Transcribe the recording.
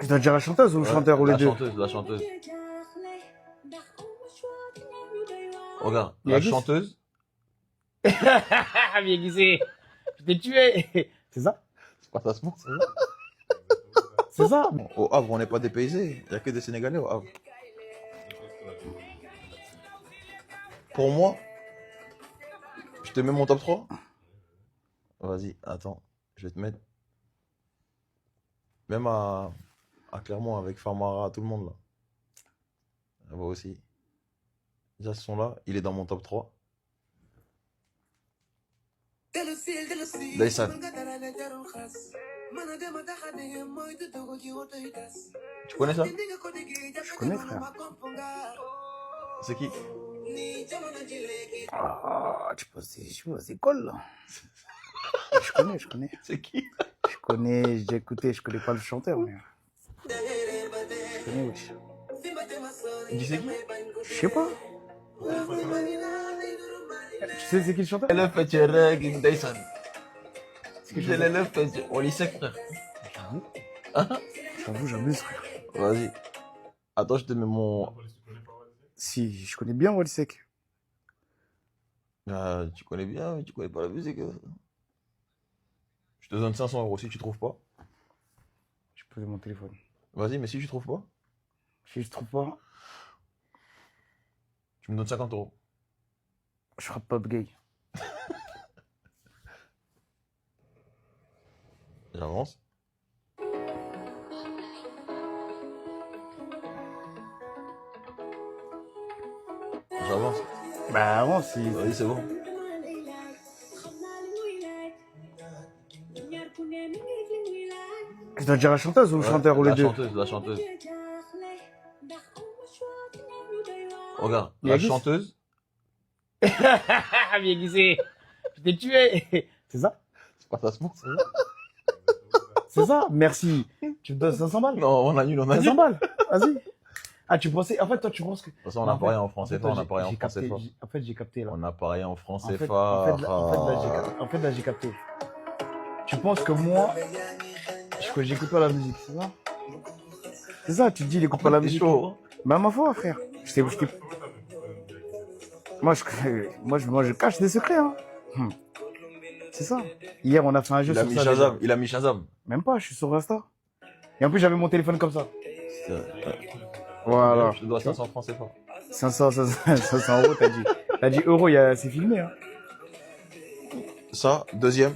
Je dois dire la chanteuse ou le chanteur ou les deux? La chanteuse. Regarde, la Miyagi. chanteuse. Miyagi, je t'ai tué. C'est ça? C'est pas ça, c'est C'est ça? Au Havre, on n'est pas dépaysés. Il n'y a que des Sénégalais au Havre. Pour moi, je te mets mon top 3. Vas-y, attends. Je vais te mettre. Même à Clermont avec Famara, tout le monde là. Moi aussi. Déjà, ce son-là, il est dans mon top 3. Daysan. Tu connais ça? Je connais, frère. C'est qui? Ah, tu penses c'est cool, là. Je connais. C'est qui? Je connais, j'ai écouté, je connais pas le chanteur, mais. Je connais, wesh. Tu sais qui? Je sais pas. Tu sais c'est qui le chanteur? Le petit reggae Daysan. C'est qui C'est le petit. On lit sec, frère. J'abuse, frère. Vas-y. Attends, je te mets mon. Si, je connais bien Walisek. Ah, tu connais bien, mais tu connais pas la musique. Je te donne 500 € si tu trouves pas. Je posais mon téléphone. Vas-y, mais si tu trouves pas, Si je trouve pas, tu me donnes 50 €. je frappe Pop Gay. J'avance. J'avance. Bah, avant, si. Vas-y, c'est bon. Je dois dire la chanteuse ou le chanteur ou les deux? La chanteuse. Regarde, la Miyagi. chanteuse. Miyagi, je t'ai tué. C'est ça? C'est pas ça, c'est bon. C'est ça? Merci. Tu me donnes 500 balles? Non, on annule, on 500 annule. balles? Vas-y. Ah, tu pensais. En fait, toi, tu penses que. De toute façon, on a parié en français fort, on a parié en j'ai français capté, fort. En fait, j'ai capté là. On a parié en En français fait, fort. là, j'ai capté. Tu penses que moi, j'écoute pas la musique, c'est ça? C'est ça, tu te dis, il écoute pas la T'es musique. chaud, hein? Bah, ma foi, frère. Moi, je cache des secrets, hein. C'est ça. Hier, on a fait un jeu Il a sur mis ça. Shazam. Il a mis Shazam. Même pas, je suis sur Insta. Et en plus, j'avais mon téléphone comme ça. Ouais. Voilà. Je te dois 500 francs CFA. 500 euros, t'as dit. T'as dit euros, c'est filmé, hein. Ça, deuxième.